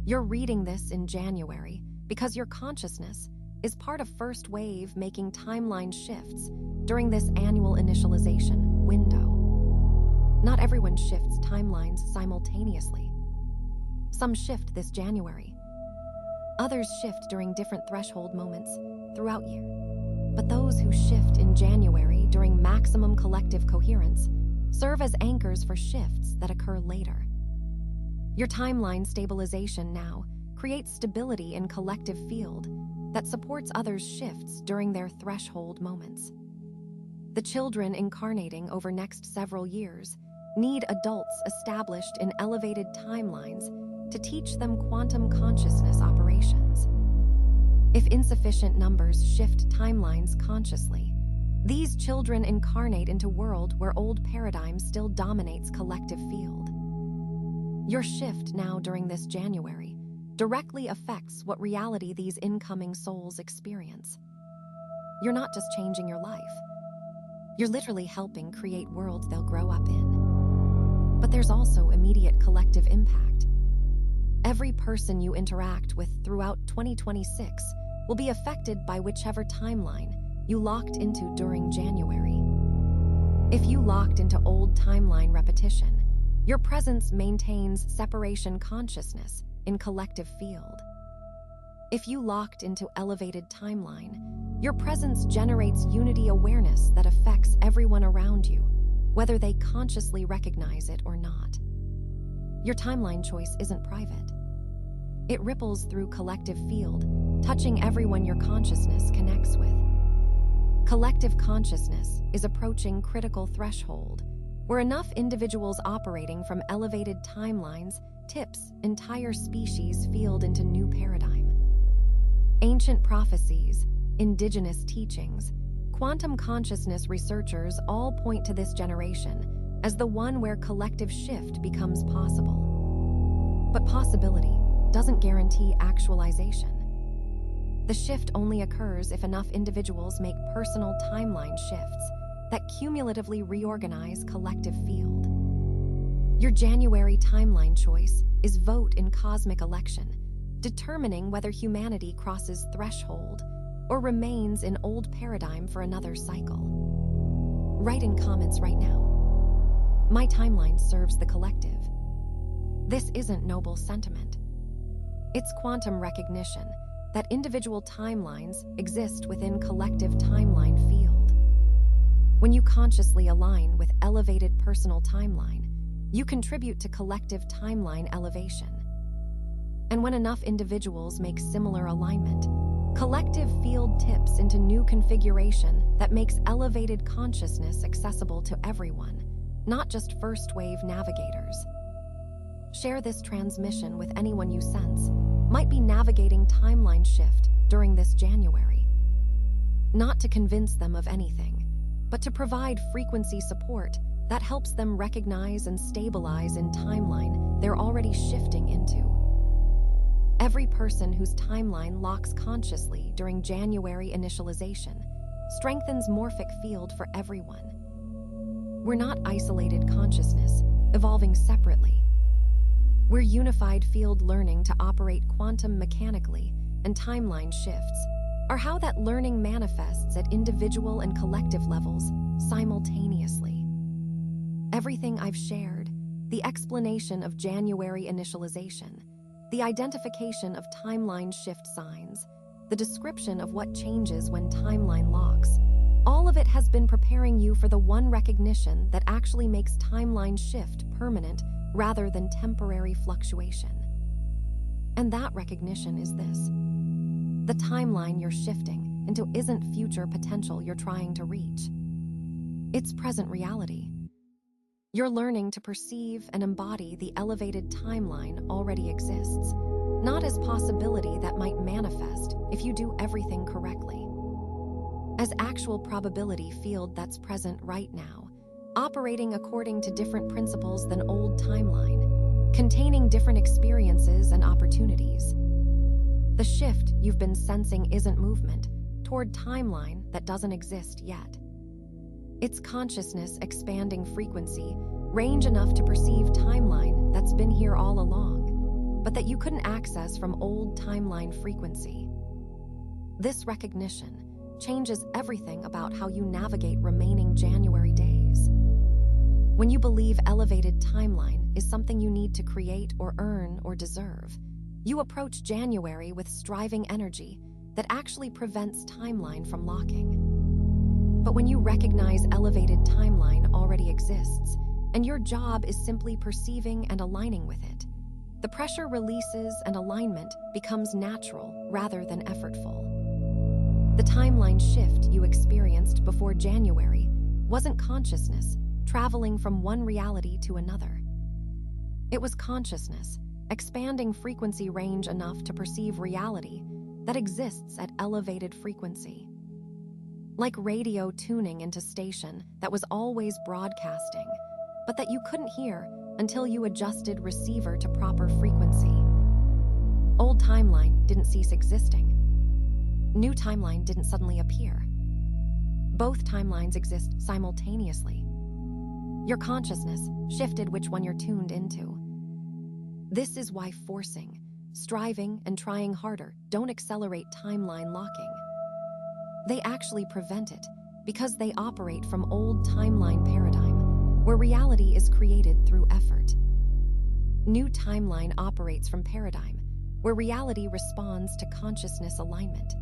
You're reading this in January because your consciousness is part of first wave making timeline shifts during this annual initialization window. Not everyone shifts timelines simultaneously. Some shift this January. Others shift during different threshold moments throughout year. But those who shift in January during maximum collective coherence serve as anchors for shifts that occur later. Your timeline stabilization now creates stability in collective field that supports others' shifts during their threshold moments. The children incarnating over next several years need adults established in elevated timelines to teach them quantum consciousness operations. If insufficient numbers shift timelines consciously, these children incarnate into a world where old paradigm still dominates collective field. Your shift now during this January directly affects what reality these incoming souls experience. You're not just changing your life. You're literally helping create worlds they'll grow up in. But there's also immediate collective impact. Every person you interact with throughout 2026 will be affected by whichever timeline you locked into during January. If you locked into old timeline repetition, your presence maintains separation consciousness in collective field. If you locked into elevated timeline, your presence generates unity awareness that affects everyone around you, whether they consciously recognize it or not. Your timeline choice isn't private. It ripples through collective field, touching everyone your consciousness connects with. Collective consciousness is approaching critical threshold, where enough individuals operating from elevated timelines tips entire species field into new paradigm. Ancient prophecies, indigenous teachings, quantum consciousness researchers all point to this generation as the one where collective shift becomes possible. But possibility doesn't guarantee actualization. The shift only occurs if enough individuals make personal timeline shifts that cumulatively reorganize collective field. Your January timeline choice is vote in cosmic election, determining whether humanity crosses threshold or remains in old paradigm for another cycle. Write in comments right now. My timeline serves the collective. This isn't noble sentiment. It's quantum recognition that individual timelines exist within collective timeline field. When you consciously align with elevated personal timeline, you contribute to collective timeline elevation. And when enough individuals make similar alignment, collective field tips into new configuration that makes elevated consciousness accessible to everyone, not just first-wave navigators. Share this transmission with anyone you sense might be navigating timeline shift during this January. Not to convince them of anything, but to provide frequency support that helps them recognize and stabilize in timeline they're already shifting into. Every person whose timeline locks consciously during January initialization strengthens morphic field for everyone. We're not isolated consciousness, evolving separately. We're unified field learning to operate quantum mechanically, and timeline shifts are how that learning manifests at individual and collective levels simultaneously. Everything I've shared, the explanation of January initialization, the identification of timeline shift signs, the description of what changes when timeline locks, all of it has been preparing you for the one recognition that actually makes timeline shift permanent rather than temporary fluctuation. And that recognition is this. The timeline you're shifting into isn't future potential you're trying to reach. It's present reality. You're learning to perceive and embody the elevated timeline already exists, not as possibility that might manifest if you do everything correctly. As actual probability field that's present right now, operating according to different principles than old timeline, containing different experiences and opportunities. The shift you've been sensing isn't movement toward timeline that doesn't exist yet. It's consciousness expanding frequency, range enough to perceive timeline that's been here all along, but that you couldn't access from old timeline frequency. This recognition changes everything about how you navigate remaining January days. When you believe elevated timeline is something you need to create or earn or deserve, you approach January with striving energy that actually prevents timeline from locking. But when you recognize elevated timeline already exists, and your job is simply perceiving and aligning with it, the pressure releases and alignment becomes natural rather than effortful. The timeline shift you experienced before January wasn't consciousness traveling from one reality to another. It was consciousness expanding frequency range enough to perceive reality that exists at elevated frequency. Like radio tuning into station that was always broadcasting, but that you couldn't hear until you adjusted receiver to proper frequency. Old timeline didn't cease existing. New timeline didn't suddenly appear. Both timelines exist simultaneously. Your consciousness shifted which one you're tuned into. This is why forcing, striving, and trying harder don't accelerate timeline locking. They actually prevent it because they operate from old timeline paradigm, where reality is created through effort. New timeline operates from paradigm, where reality responds to consciousness alignment.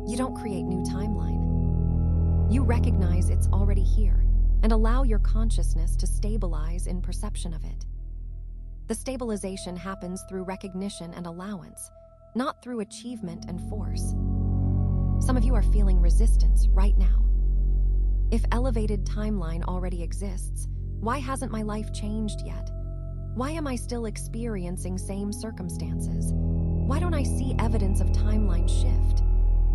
You don't create new timeline. You recognize it's already here and allow your consciousness to stabilize in perception of it. The stabilization happens through recognition and allowance, not through achievement and force. Some of you are feeling resistance right now. If elevated timeline already exists, why hasn't my life changed yet? Why am I still experiencing same circumstances? Why don't I see evidence of timeline shift?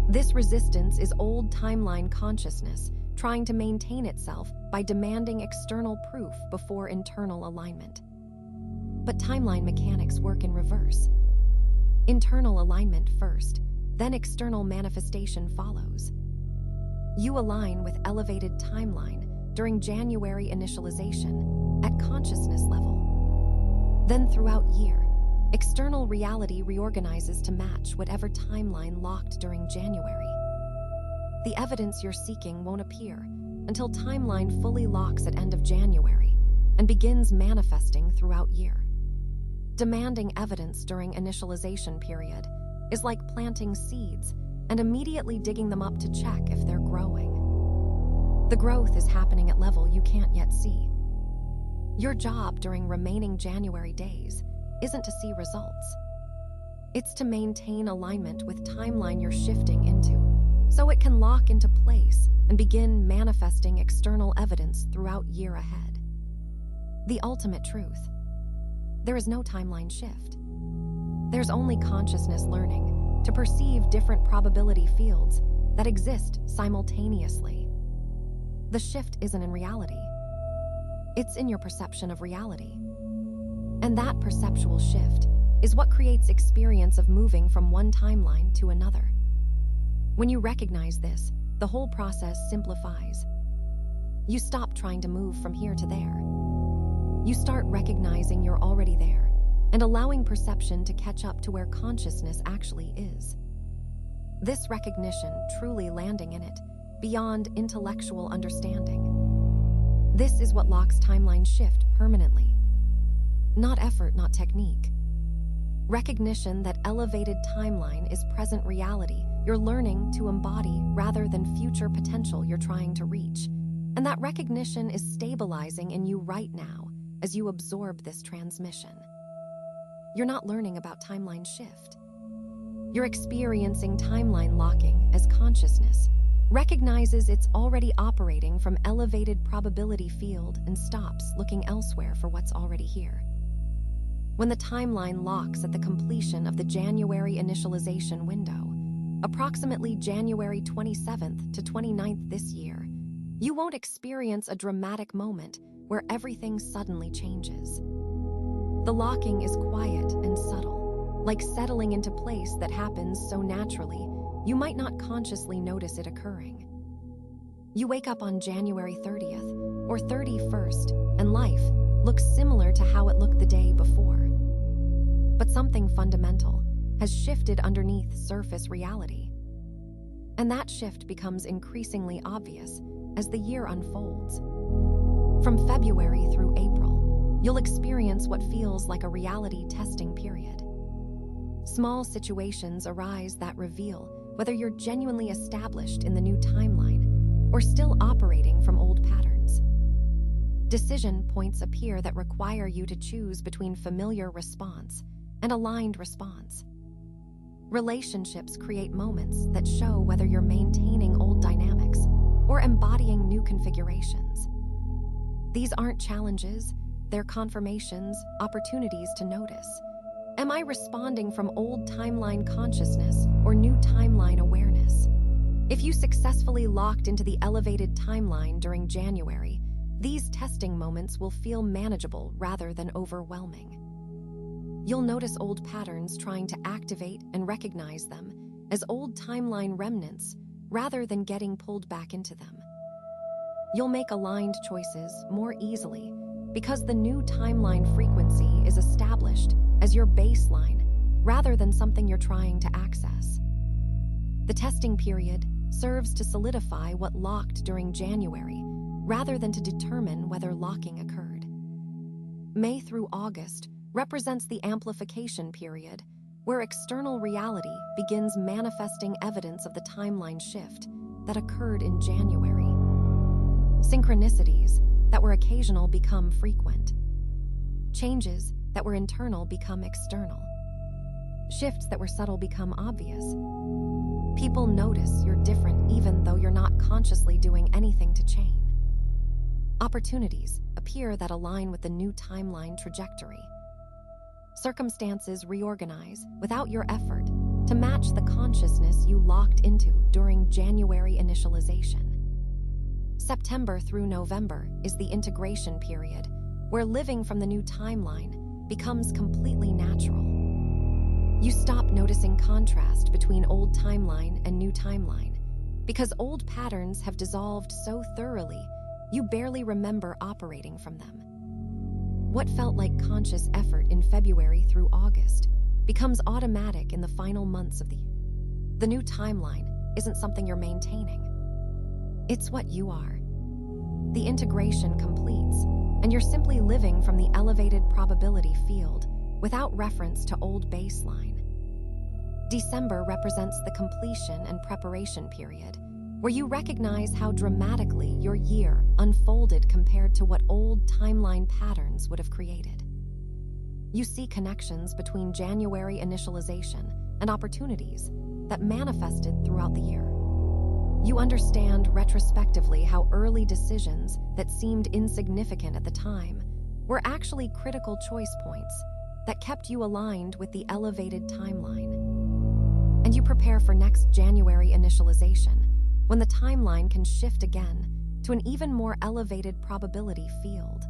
This resistance is old timeline consciousness trying to maintain itself by demanding external proof before internal alignment. But timeline mechanics work in reverse. Internal alignment first, then external manifestation follows. You align with elevated timeline during January initialization at consciousness level. Then throughout year, external reality reorganizes to match whatever timeline locked during January. The evidence you're seeking won't appear until timeline fully locks at end of January and begins manifesting throughout year. Demanding evidence during initialization period is like planting seeds and immediately digging them up to check if they're growing. The growth is happening at level you can't yet see. Your job during remaining January days isn't to see results. It's to maintain alignment with timeline you're shifting into, so it can lock into place and begin manifesting external evidence throughout year ahead. The ultimate truth: there is no timeline shift. There's only consciousness learning to perceive different probability fields that exist simultaneously. The shift isn't in reality. It's in your perception of reality. And that perceptual shift is what creates experience of moving from one timeline to another. When you recognize this, the whole process simplifies. You stop trying to move from here to there. You start recognizing you're already there and allowing perception to catch up to where consciousness actually is. This recognition truly landing in it, beyond intellectual understanding. This is what locks timeline shift permanently. Not effort, not technique. Recognition that elevated timeline is present reality you're learning to embody rather than future potential you're trying to reach. And that recognition is stabilizing in you right now as you absorb this transmission. You're not learning about timeline shift. You're experiencing timeline locking as consciousness recognizes it's already operating from elevated probability field and stops looking elsewhere for what's already here. When the timeline locks at the completion of the January initialization window, approximately January 27th to 29th this year, you won't experience a dramatic moment where everything suddenly changes. The locking is quiet and subtle, like settling into place that happens so naturally you might not consciously notice it occurring. You wake up on January 30th or 31st, and life looks similar to how it looked the day before. But something fundamental has shifted underneath surface reality. And that shift becomes increasingly obvious as the year unfolds. From February through April, you'll experience what feels like a reality testing period. Small situations arise that reveal whether you're genuinely established in the new timeline or still operating from old patterns. Decision points appear that require you to choose between familiar response and aligned response. Relationships create moments that show whether you're maintaining old dynamics or embodying new configurations. These aren't challenges, they're confirmations, opportunities to notice. Am I responding from old timeline consciousness or new timeline awareness? If you successfully locked into the elevated timeline during January, these testing moments will feel manageable rather than overwhelming. You'll notice old patterns trying to activate and recognize them as old timeline remnants rather than getting pulled back into them. You'll make aligned choices more easily because the new timeline frequency is established as your baseline rather than something you're trying to access. The testing period serves to solidify what locked during January rather than to determine whether locking occurred. May through August represents the amplification period where external reality begins manifesting evidence of the timeline shift that occurred in January. Synchronicities that were occasional become frequent. Changes that were internal become external. Shifts that were subtle become obvious. People notice you're different even though you're not consciously doing anything to change. Opportunities appear that align with the new timeline trajectory. Circumstances reorganize without your effort to match the consciousness you locked into during January initialization. September through November is the integration period, where living from the new timeline becomes completely natural. You stop noticing contrast between old timeline and new timeline, because old patterns have dissolved so thoroughly you barely remember operating from them. What felt like conscious effort in February through August becomes automatic in the final months of the year. The new timeline isn't something you're maintaining. It's what you are. The integration completes, and you're simply living from the elevated probability field without reference to old baseline. December represents the completion and preparation period, where you recognize how dramatically your year unfolded compared to what old timeline patterns would have created. You see connections between January initialization and opportunities that manifested throughout the year. You understand retrospectively how early decisions that seemed insignificant at the time were actually critical choice points that kept you aligned with the elevated timeline. And you prepare for next January initialization, when the timeline can shift again to an even more elevated probability field.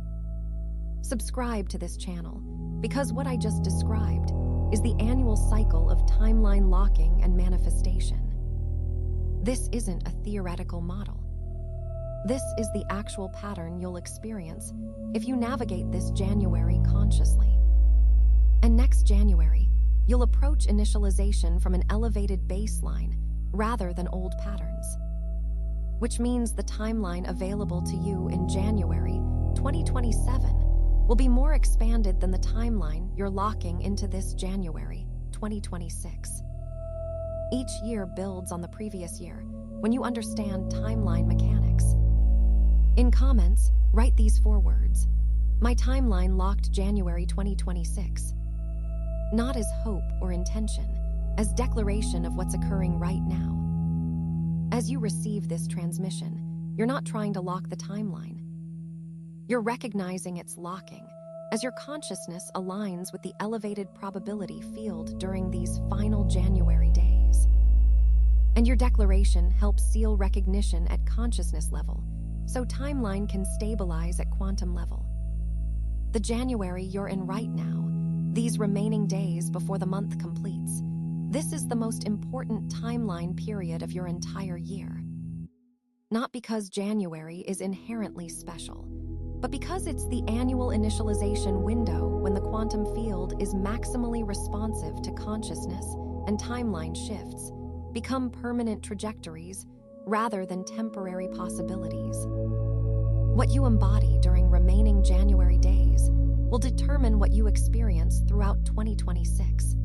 Subscribe to this channel, because what I just described is the annual cycle of timeline locking and manifestation. This isn't a theoretical model. This is the actual pattern you'll experience if you navigate this January consciously. And next January, you'll approach initialization from an elevated baseline rather than old patterns, which means the timeline available to you in January 2027 will be more expanded than the timeline you're locking into this January 2026. Each year builds on the previous year when you understand timeline mechanics. In comments, write these 4 words: my timeline locked January 2026. Not as hope or intention, as declaration of what's occurring right now. As you receive this transmission, you're not trying to lock the timeline. You're recognizing its locking as your consciousness aligns with the elevated probability field during these final January days. And your declaration helps seal recognition at consciousness level, so timeline can stabilize at quantum level. The January you're in right now, these remaining days before the month completes, this is the most important timeline period of your entire year. Not because January is inherently special, but because it's the annual initialization window when the quantum field is maximally responsive to consciousness and timeline shifts become permanent trajectories rather than temporary possibilities. What you embody during remaining January days will determine what you experience throughout 2026.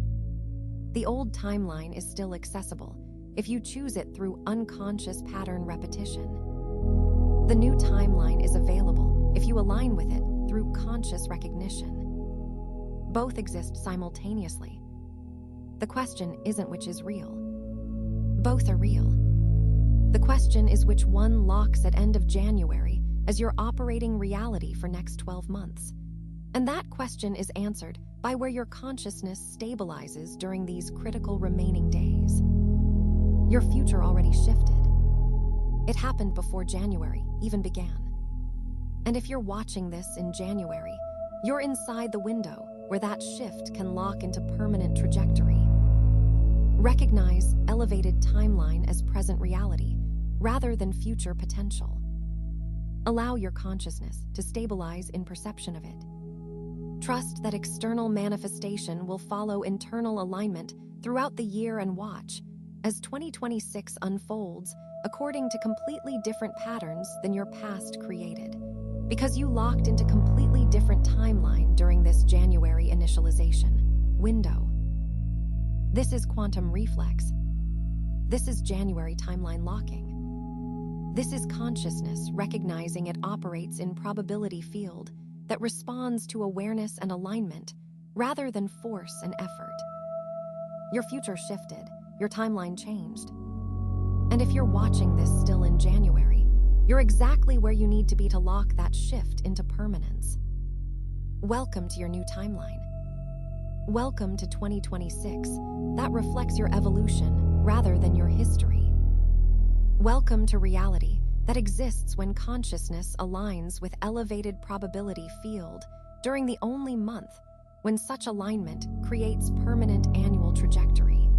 The old timeline is still accessible if you choose it through unconscious pattern repetition. The new timeline is available if you align with it through conscious recognition. Both exist simultaneously. The question isn't which is real. Both are real. The question is which one locks at end of January as your operating reality for next 12 months. And that question is answered by where your consciousness stabilizes during these critical remaining days. Your future already shifted. It happened before January even began. And if you're watching this in January, you're inside the window where that shift can lock into permanent trajectory. Recognize elevated timeline as present reality rather than future potential. Allow your consciousness to stabilize in perception of it. Trust that external manifestation will follow internal alignment throughout the year and watch as 2026 unfolds according to completely different patterns than your past created, because you locked into completely different timeline during this January initialization window. This is quantum reflex. This is January timeline locking. This is consciousness recognizing it operates in probability field that responds to awareness and alignment rather than force and effort. Your future shifted, your timeline changed. And if you're watching this still in January, you're exactly where you need to be to lock that shift into permanence. Welcome to your new timeline. Welcome to 2026 that reflects your evolution rather than your history. Welcome to reality that exists when consciousness aligns with elevated probability field during the only month when such alignment creates permanent annual trajectory.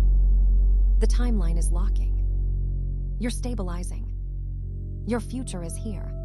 The timeline is locking. You're stabilizing. Your future is here.